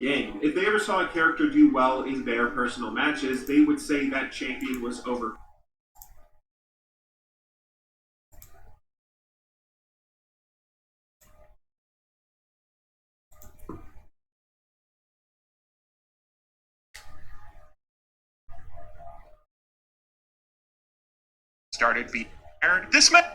game. If they ever saw a character do well in their personal matches, they would say that champion was over. Started being aired. This meant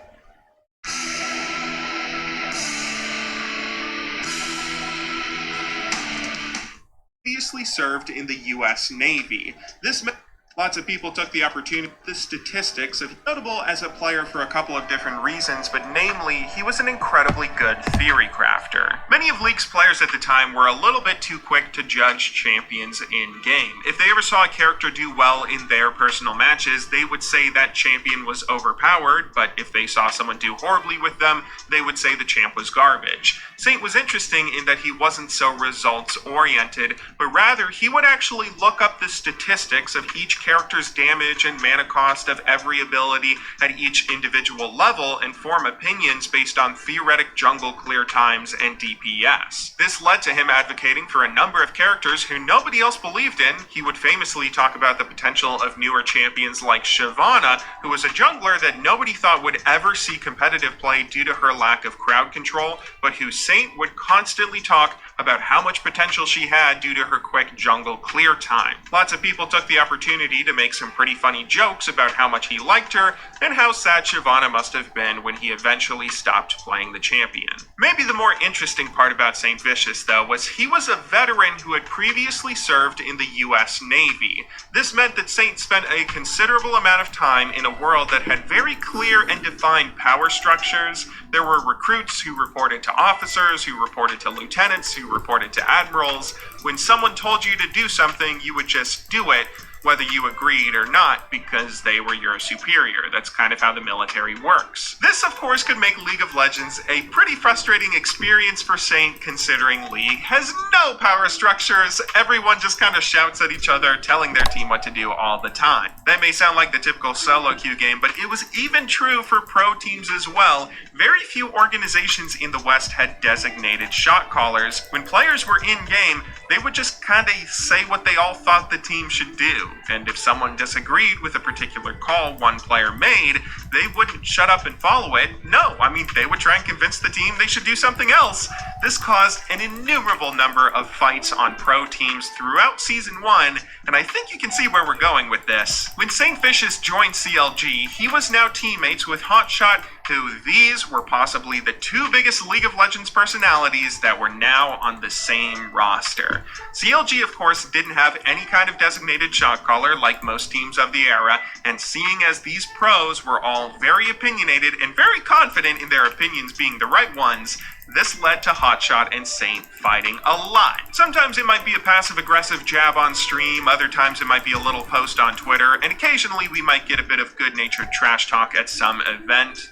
previously served in the U.S. Navy. This meant lots of people took the opportunity. The statistics of notable as a player for a couple of different reasons, but namely, he was an incredibly good theory crafter. Many of League's players at the time were a little bit too quick to judge champions in-game. If they ever saw a character do well in their personal matches, they would say that champion was overpowered, but if they saw someone do horribly with them, they would say the champ was garbage. Saint was interesting in that he wasn't so results-oriented, but rather he would actually look up the statistics of each character's damage and mana cost of every ability at each individual level and form opinions based on theoretic jungle clear times and DPS. This led to him advocating for a number of characters who nobody else believed in. He would famously talk about the potential of newer champions like Shyvana, who was a jungler that nobody thought would ever see competitive play due to her lack of crowd control, but who Saint would constantly talk about how much potential she had due to her quick jungle clear time. Lots of people took the opportunity to make some pretty funny jokes about how much he liked her and how sad Shyvana must have been when he eventually stopped playing the champion. Maybe the more interesting part about Saint Vicious, though, was he was a veteran who had previously served in the US Navy. This meant that Saint spent a considerable amount of time in a world that had very clear and defined power structures. There were recruits who reported to officers, who reported to lieutenants, who reported to admirals. When someone told you to do something, you would just do it, whether you agreed or not, because they were your superior. That's kind of how the military works. This, of course, could make League of Legends a pretty frustrating experience for Saint, considering League has no power structures. Everyone just kind of shouts at each other, telling their team what to do all the time. That may sound like the typical solo queue game, but it was even true for pro teams as well. Very few organizations in the West had designated shot callers. When players were in-game, they would just kind of say what they all thought the team should do. And if someone disagreed with a particular call one player made, they wouldn't shut up and follow it. No, they would try and convince the team they should do something else. This caused an innumerable number of fights on pro teams throughout Season 1, and I think you can see where we're going with this. When Saint Vicious joined CLG, he was now teammates with Hotshot, who these were possibly the two biggest League of Legends personalities that were now on the same roster. CLG, of course, didn't have any kind of designated shot caller like most teams of the era, and seeing as these pros were all very opinionated and very confident in their opinions being the right ones, this led to Hotshot and Saint fighting a lot. Sometimes it might be a passive-aggressive jab on stream, other times it might be a little post on Twitter, and occasionally we might get a bit of good-natured trash talk at some event.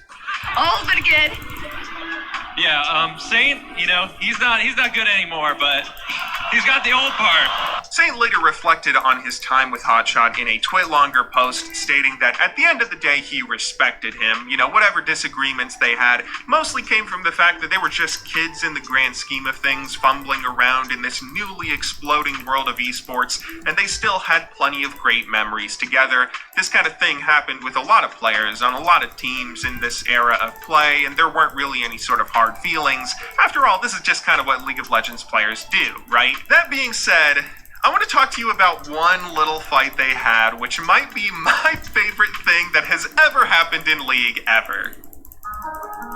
All of it again. Yeah, Saint, he's not good anymore, but he's got the old part. Saint later reflected on his time with Hotshot in a twit-longer post, stating that at the end of the day he respected him. Whatever disagreements they had mostly came from the fact that they were just kids in the grand scheme of things, fumbling around in this newly exploding world of esports, and they still had plenty of great memories together. This kind of thing happened with a lot of players on a lot of teams in this era of play, and there weren't really any sort of hard feelings. After all, this is just kind of what League of Legends players do, right? That being said, I want to talk to you about one little fight they had, which might be my favorite thing that has ever happened in League ever.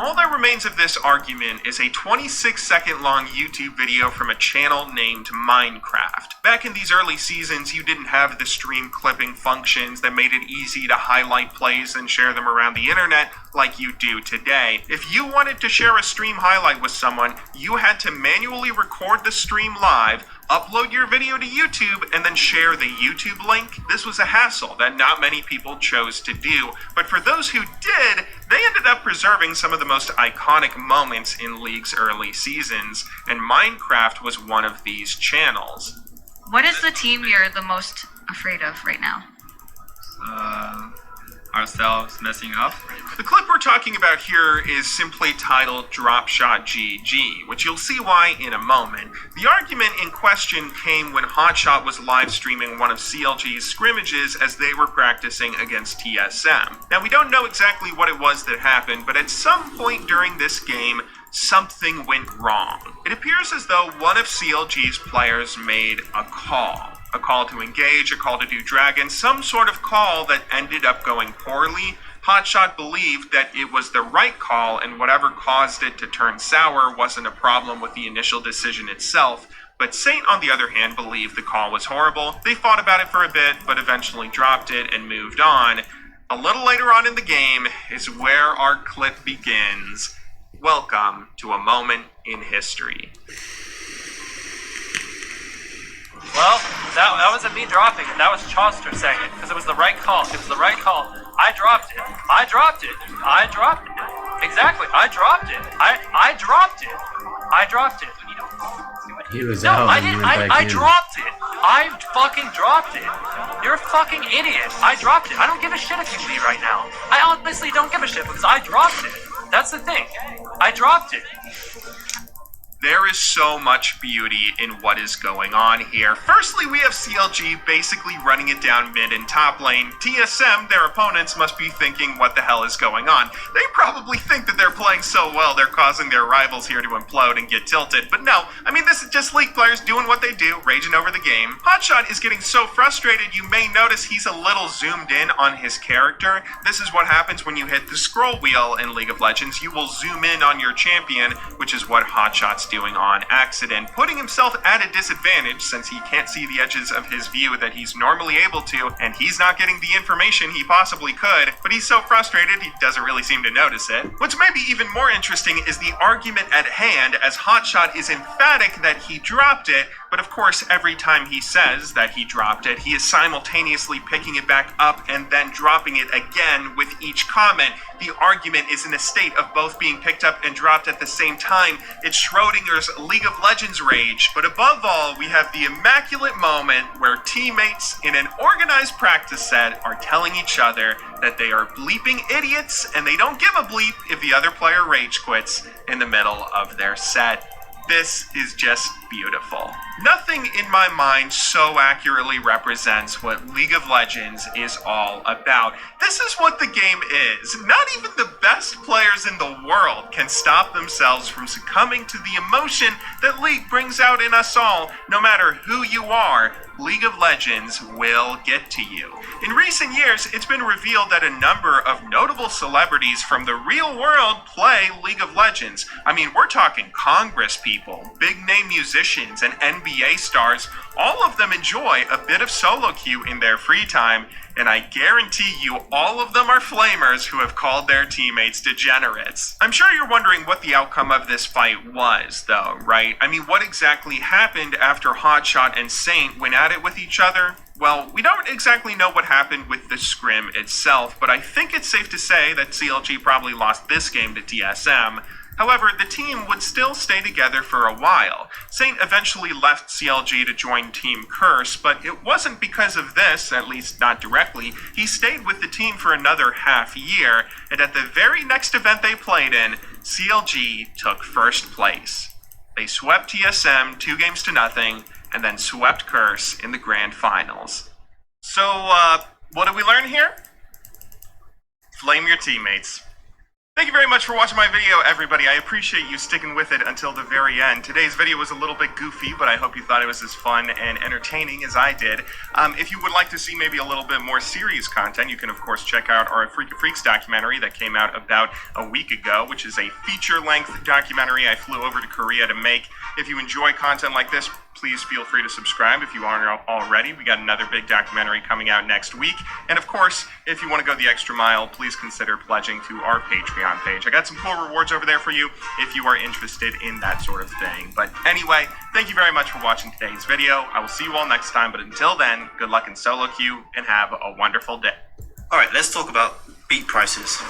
All that remains of this argument is a 26-second long YouTube video from a channel named Minecraft. Back in these early seasons, you didn't have the stream clipping functions that made it easy to highlight plays and share them around the internet like you do today. If you wanted to share a stream highlight with someone, you had to manually record the stream live, upload your video to YouTube, and then share the YouTube link. This was a hassle that not many people chose to do, but for those who did, they ended up preserving some of the most iconic moments in League's early seasons, and Minecraft was one of these channels. What is the team you're the most afraid of right now? ourselves messing up. The clip we're talking about here is simply titled Drop Shot GG, which you'll see why in a moment. The argument in question came when Hotshot was live streaming one of CLG's scrimmages as they were practicing against TSM. Now, we don't know exactly what it was that happened, but at some point during this game, something went wrong. It appears as though one of CLG's players made a call to engage, a call to do dragon, some sort of call that ended up going poorly. Hotshot believed that it was the right call, and whatever caused it to turn sour wasn't a problem with the initial decision itself. But Saint, on the other hand, believed the call was horrible. They fought about it for a bit, but eventually dropped it and moved on. A little later on in the game is where our clip begins. Welcome to a moment in history. Well, that wasn't me dropping it. That was Chauster saying it because it was the right call. It was the right call. I dropped it. I dropped it. I dropped it. Exactly. I dropped it. I dropped it. I dropped it. He was No, out I and he didn't. went back I in. dropped it. I fucking dropped it. You're a fucking idiot. I dropped it. I don't give a shit if you leave right now. I honestly don't give a shit because I dropped it. That's the thing. I dropped it. There is so much beauty in what is going on here. Firstly, we have CLG basically running it down mid and top lane. TSM, their opponents, must be thinking, what the hell is going on? They probably think that they're playing so well they're causing their rivals here to implode and get tilted. But no, I mean, this is just League players doing what they do, raging over the game. Hotshot is getting so frustrated you may notice he's a little zoomed in on his character. This is what happens when you hit the scroll wheel in League of Legends. You will zoom in on your champion, which is what Hotshot's doing on accident, putting himself at a disadvantage since he can't see the edges of his view that he's normally able to, and he's not getting the information he possibly could, but he's so frustrated he doesn't really seem to notice it. What's maybe even more interesting is the argument at hand, as Hotshot is emphatic that he dropped it, but of course every time he says that he dropped it, he is simultaneously picking it back up and then dropping it again with each comment. The argument is in a state of both being picked up and dropped at the same time. It's Schrodinger's League of Legends rage, but above all, we have the immaculate moment where teammates in an organized practice set are telling each other that they are bleeping idiots and they don't give a bleep if the other player rage quits in the middle of their set. This is just beautiful. Nothing in my mind so accurately represents what League of Legends is all about. This is what the game is. Not even the best players in the world can stop themselves from succumbing to the emotion that League brings out in us all. No matter who you are, League of Legends will get to you. In recent years, it's been revealed that a number of notable celebrities from the real world play League of Legends. I mean, we're talking Congress people, big name musicians, and NBA stars. All of them enjoy a bit of solo queue in their free time, and I guarantee you all of them are flamers who have called their teammates degenerates. I'm sure you're wondering what the outcome of this fight was, though, right? I mean, what exactly happened after Hotshot and Saint went at it with each other? Well, we don't exactly know what happened with the scrim itself, but I think it's safe to say that CLG probably lost this game to TSM. However, the team would still stay together for a while. Saint eventually left CLG to join Team Curse, but it wasn't because of this, at least not directly. He stayed with the team for another half year, and at the very next event they played in, CLG took first place. They swept TSM 2-0, and then swept Curse in the grand finals. So, what did we learn here? Flame your teammates. Thank you very much for watching my video, everybody. I appreciate you sticking with it until the very end. Today's video was a little bit goofy, but I hope you thought it was as fun and entertaining as I did. If you would like to see maybe a little bit more serious content, you can of course check out our Freak of Freaks documentary that came out about a week ago, which is a feature-length documentary I flew over to Korea to make. If you enjoy content like this, please feel free to subscribe if you aren't already. We got another big documentary coming out next week. And of course, if you want to go the extra mile, please consider pledging to our Patreon page. I got some cool rewards over there for you if you are interested in that sort of thing. But anyway, thank you very much for watching today's video. I will see you all next time, but until then, good luck in solo queue and have a wonderful day. Alright, let's talk about beat prices.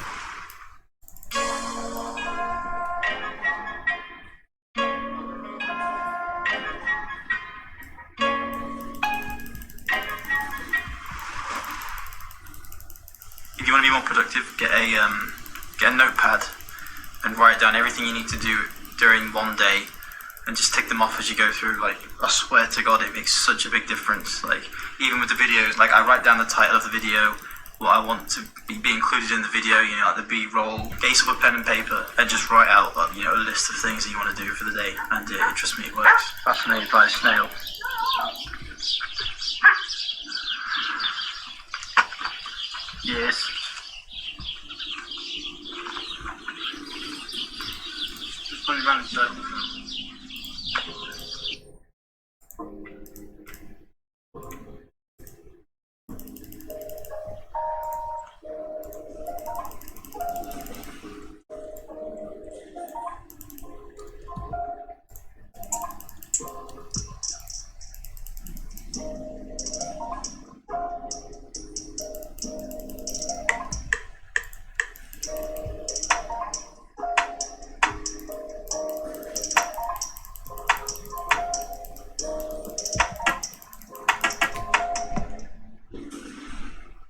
If you want to be more productive, get a notepad and write down everything you need to do during one day, and just tick them off as you go through. Like, I swear to God, it makes such a big difference. Like, even with the videos, like, I write down the title of the video, what I want to be included in the video, you know, like the B-roll, get yourself a pen and paper, and just write out, you know, a list of things that you want to do for the day, and trust me, it works. Fascinated by a snail. Yes. Just put it around inside.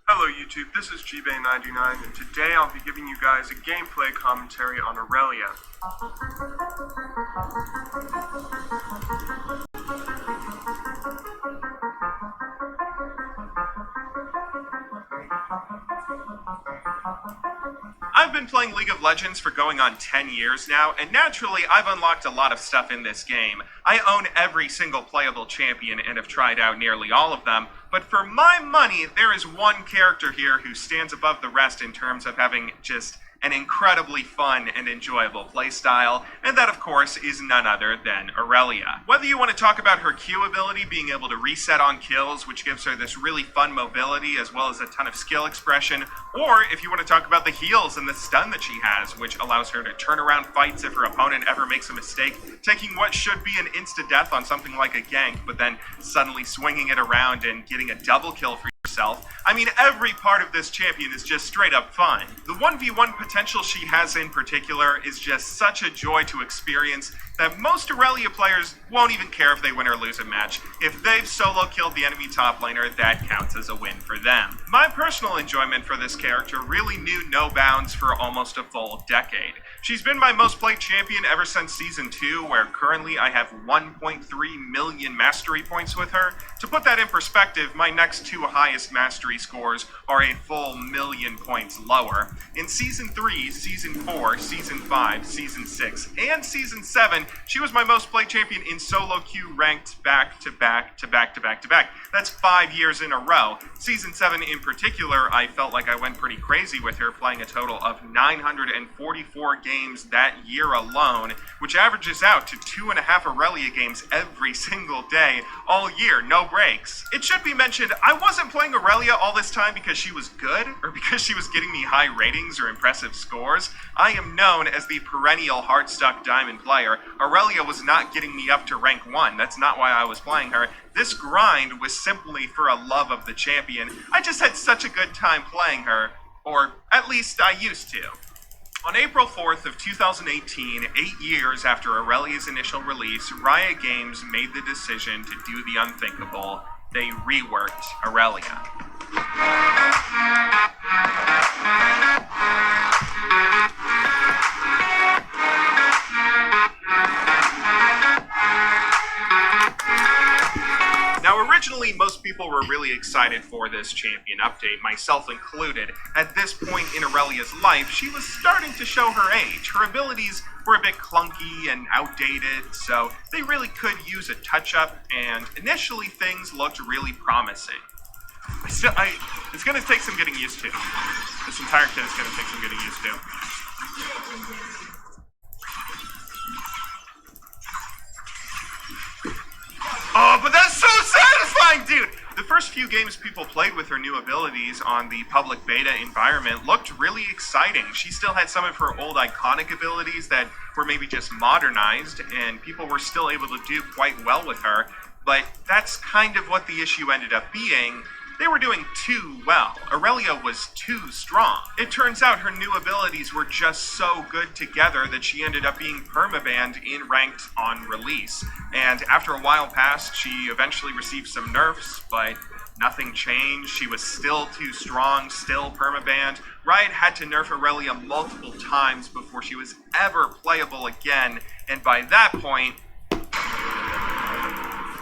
Hello YouTube, this is GBay99, and today I'll be giving you guys a gameplay commentary on Aurelia. I've been playing League of Legends for going on 10 years now, and naturally I've unlocked a lot of stuff in this game. I own every single playable champion and have tried out nearly all of them, but for my money, there is one character here who stands above the rest in terms of having just an incredibly fun and enjoyable playstyle, and that of course is none other than Aurelia. Whether you want to talk about her Q ability being able to reset on kills, which gives her this really fun mobility as well as a ton of skill expression, or if you want to talk about the heals and the stun that she has, which allows her to turn around fights if her opponent ever makes a mistake, taking what should be an insta-death on something like a gank, but then suddenly swinging it around and getting a double kill for yourself. I mean, every part of this champion is just straight up fun. The 1v1 potential she has in particular is just such a joy to experience that most Aurelia players won't even care if they win or lose a match. If they've solo killed the enemy top laner, that counts as a win for them. My personal enjoyment for this character really knew no bounds for almost a full decade. She's been my most played champion ever since Season 2, where currently I have 1.3 million mastery points with her. To put that in perspective, my next two highest mastery scores are a full million points lower. In Season 3, Season 4, Season 5, Season 6, and Season 7, she was my most played champion in solo queue ranked back to back to back to back to back. That's 5 years in a row. Season 7 in particular, I felt like I went pretty crazy with her, playing a total of 944 games that year alone, which averages out to 2.5 Aurelia games every single day, all year, no breaks. It should be mentioned, I wasn't playing Aurelia all this time because she was good, or because she was getting me high ratings or impressive scores. I am known as the perennial hard-stuck diamond player. Aurelia was not getting me up to rank 1, that's not why I was playing her. This grind was simply for a love of the champion. I just had such a good time playing her, or at least I used to. On April 4th of 2018, 8 years after Aurelia's initial release, Riot Games made the decision to do the unthinkable. They reworked Aurelia. Now, originally, most people were really excited for this champion update, myself included. At this point in Aurelia's life, she was starting to show her age. Her abilities were a bit clunky and outdated, so they really could use a touch-up, and initially things looked really promising. It's going to take some getting used to. This entire kit is going to take some getting used to. Oh, but that's so satisfying, dude! The first few games people played with her new abilities on the public beta environment looked really exciting. She still had some of her old iconic abilities that were maybe just modernized, and people were still able to do quite well with her. But that's kind of what the issue ended up being. They were doing too well. Aurelia was too strong. It turns out her new abilities were just so good together that she ended up being permabanned in ranked on release. And after a while passed, she eventually received some nerfs, but nothing changed. She was still too strong, still permabanned. Riot had to nerf Aurelia multiple times before she was ever playable again, and by that point,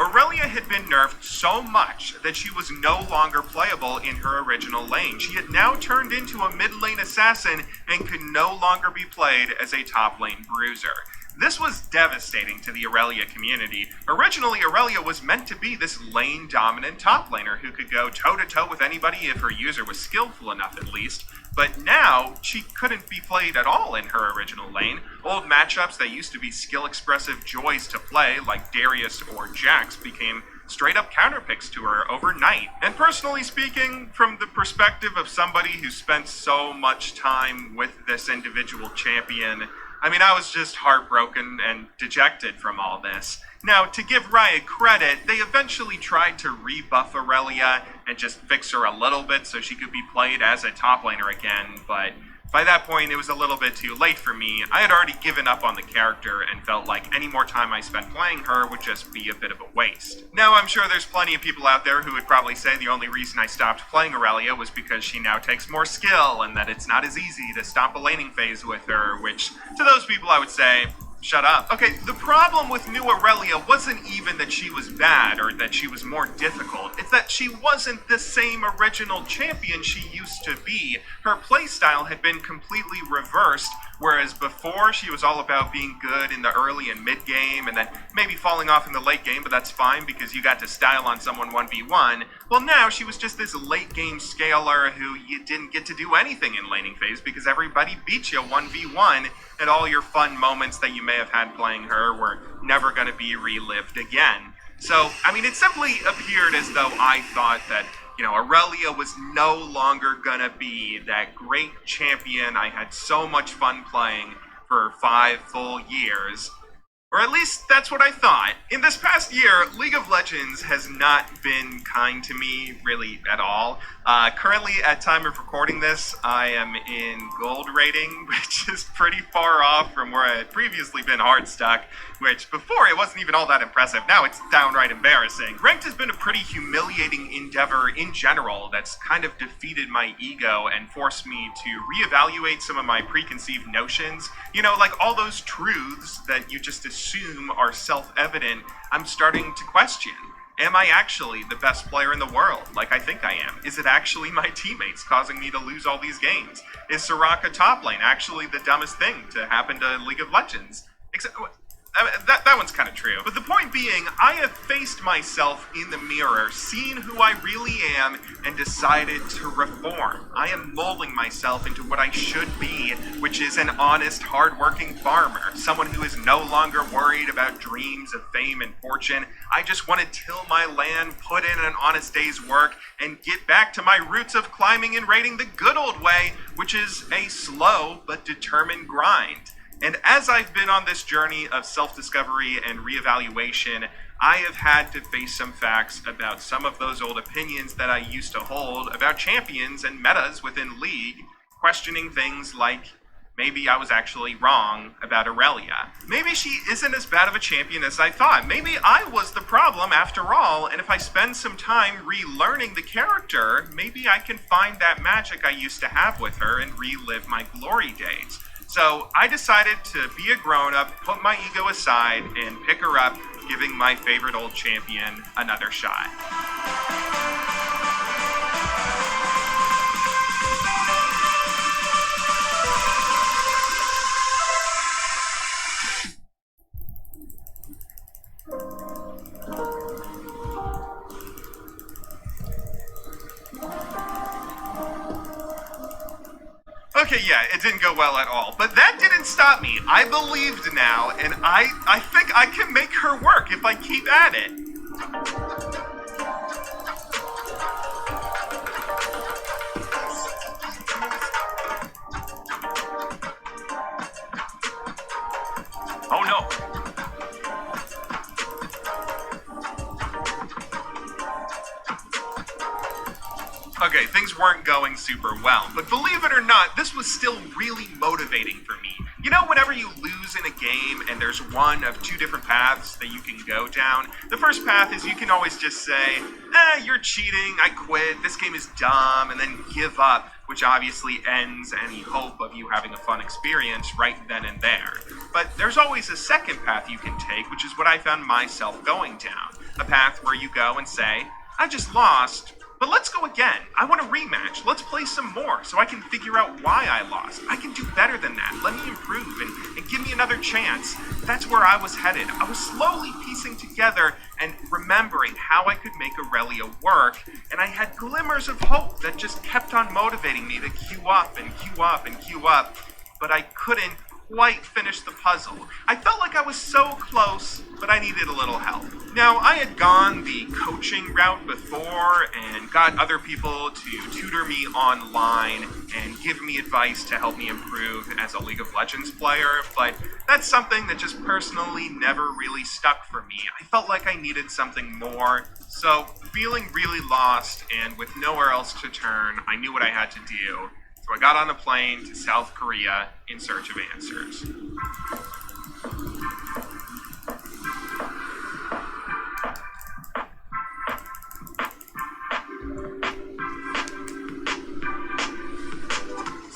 Aurelia had been nerfed so much that she was no longer playable in her original lane. She had now turned into a mid lane assassin and could no longer be played as a top lane bruiser. This was devastating to the Aurelia community. Originally, Aurelia was meant to be this lane-dominant top laner who could go toe-to-toe with anybody if her user was skillful enough at least, but now she couldn't be played at all in her original lane. Old matchups that used to be skill-expressive joys to play, like Darius or Jax, became straight-up counterpicks to her overnight. And personally speaking, from the perspective of somebody who spent so much time with this individual champion, I was just heartbroken and dejected from all this. Now, to give Riot credit, they eventually tried to rebuff Aurelia and just fix her a little bit so she could be played as a top laner again, but by that point, it was a little bit too late for me. I had already given up on the character and felt like any more time I spent playing her would just be a bit of a waste. Now, I'm sure there's plenty of people out there who would probably say the only reason I stopped playing Aurelia was because she now takes more skill and that it's not as easy to stomp a laning phase with her, which to those people I would say, shut up. Okay, the problem with new Aurelia wasn't even that she was bad or that she was more difficult. It's that she wasn't the same original champion she used to be. Her playstyle had been completely reversed, whereas before she was all about being good in the early and mid game and then maybe falling off in the late game, but that's fine because you got to style on someone 1v1. Well, now she was just this late game scaler who you didn't get to do anything in laning phase because everybody beat you 1v1 and all your fun moments that you may have had playing her were never going to be relived again. So, it simply appeared as though I thought that, Aurelia was no longer going to be that great champion I had so much fun playing for 5 full years. Or at least that's what I thought. In this past year, League of Legends has not been kind to me really at all. Currently, at time of recording this, I am in gold rating, which is pretty far off from where I had previously been hard stuck, which before it wasn't even all that impressive. Now it's downright embarrassing. Ranked has been a pretty humiliating endeavor in general that's kind of defeated my ego and forced me to reevaluate some of my preconceived notions. Like all those truths that you just assume are self-evident, I'm starting to question. Am I actually the best player in the world, like I think I am? Is it actually my teammates causing me to lose all these games? Is Soraka top lane actually the dumbest thing to happen to League of Legends? That one's kind of true. But the point being, I have faced myself in the mirror, seen who I really am, and decided to reform. I am molding myself into what I should be, which is an honest, hardworking farmer. Someone who is no longer worried about dreams of fame and fortune. I just want to till my land, put in an honest day's work, and get back to my roots of climbing and raiding the good old way, which is a slow but determined grind. And as I've been on this journey of self-discovery and reevaluation, I have had to face some facts about some of those old opinions that I used to hold about champions and metas within League, questioning things like, maybe I was actually wrong about Aurelia. Maybe she isn't as bad of a champion as I thought. Maybe I was the problem after all, and if I spend some time relearning the character, maybe I can find that magic I used to have with her and relive my glory days. So I decided to be a grown-up, put my ego aside, and pick her up, giving my favorite old champion another shot. Okay, yeah, it didn't go well at all, but that didn't stop me. I believed now, and I think I can make her work if I keep at it. Oh no! Okay, things weren't going super well, but believe it or not, this was still really motivating for me. You know, whenever you lose in a game and there's one of two different paths that you can go down, the first path is you can always just say, you're cheating, I quit, this game is dumb, and then give up, which obviously ends any hope of you having a fun experience right then and there. But there's always a second path you can take, which is what I found myself going down. A path where you go and say, I just lost, but let's go again. I want a rematch. Let's play some more so I can figure out why I lost. I can do better than that. Let me improve and give me another chance. That's where I was headed. I was slowly piecing together and remembering how I could make Aurelia work, and I had glimmers of hope that just kept on motivating me to queue up and queue up and queue up, but I couldn't quite finish the puzzle. I felt like I was so close, but I needed a little help. Now, I had gone the coaching route before and got other people to tutor me online and give me advice to help me improve as a League of Legends player, but that's something that just personally never really stuck for me. I felt like I needed something more, so feeling really lost and with nowhere else to turn, I knew what I had to do. So I got on a plane to South Korea in search of answers.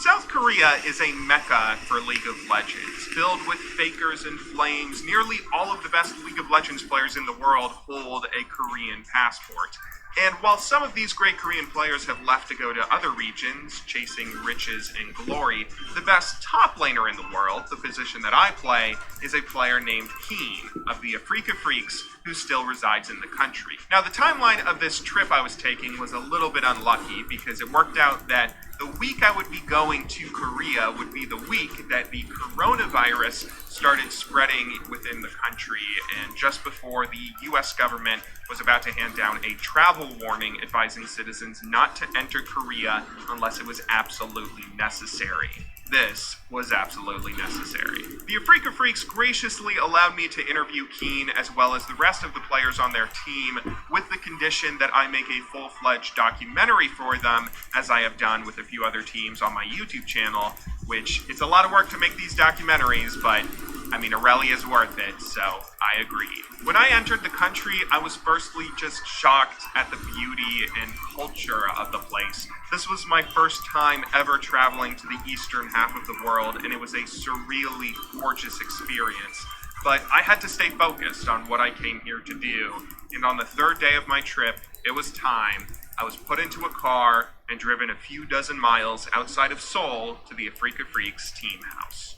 South Korea is a mecca for League of Legends, filled with fakers and flames. Nearly all of the best League of Legends players in the world hold a Korean passport. And while some of these great Korean players have left to go to other regions, chasing riches and glory, the best top laner in the world, the position that I play, is a player named Keen of the Afrika Freaks, who still resides in the country. Now, the timeline of this trip I was taking was a little bit unlucky because it worked out that the week I would be going to Korea would be the week that the coronavirus started spreading within the country, and just before the US government was about to hand down a travel warning advising citizens not to enter Korea unless it was absolutely necessary. This was absolutely necessary. The Afrika Freaks graciously allowed me to interview Keen as well as the rest of the players on their team with the condition that I make a full-fledged documentary for them, as I have done with a few other teams on my YouTube channel, which it's a lot of work to make these documentaries, but I mean, Aurelia is worth it, so I agree. When I entered the country, I was firstly just shocked at the beauty and culture of the place. This was my first time ever traveling to the eastern half of the world, and it was a surreally gorgeous experience. But I had to stay focused on what I came here to do, and on the third day of my trip, it was time. I was put into a car and driven a few dozen miles outside of Seoul to the Afrika Freaks team house.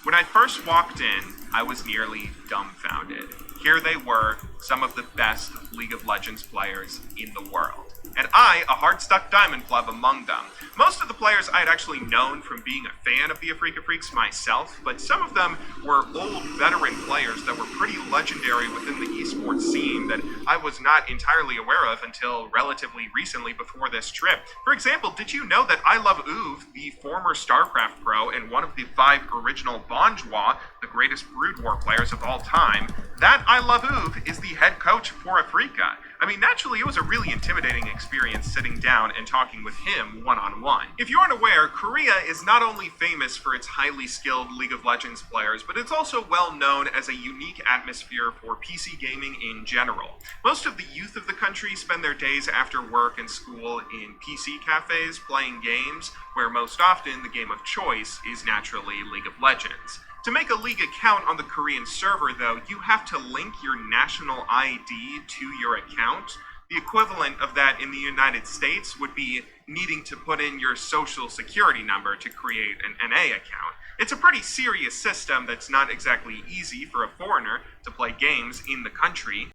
When I first walked in, I was nearly dumbfounded. Here they were, some of the best League of Legends players in the world. And I, a hard-stuck diamond pleb among them. Most of the players I had actually known from being a fan of the Afrika Freaks myself, but some of them were old veteran players that were pretty legendary within the esports scene that I was not entirely aware of until relatively recently before this trip. For example, did you know that I Love Uv, the former StarCraft pro and one of the 5 original Bonjois, the greatest Brood War players of all time, that I Love Uv is the head coach for Afrika. I mean, naturally, it was a really intimidating experience sitting down and talking with him one-on-one. If you aren't aware, Korea is not only famous for its highly skilled League of Legends players, but it's also well known as a unique atmosphere for PC gaming in general. Most of the youth of the country spend their days after work and school in PC cafes playing games, where most often the game of choice is naturally League of Legends. To make a League account on the Korean server, though, you have to link your national ID to your account. The equivalent of that in the United States would be needing to put in your social security number to create an NA account. It's a pretty serious system that's not exactly easy for a foreigner to play games in the country.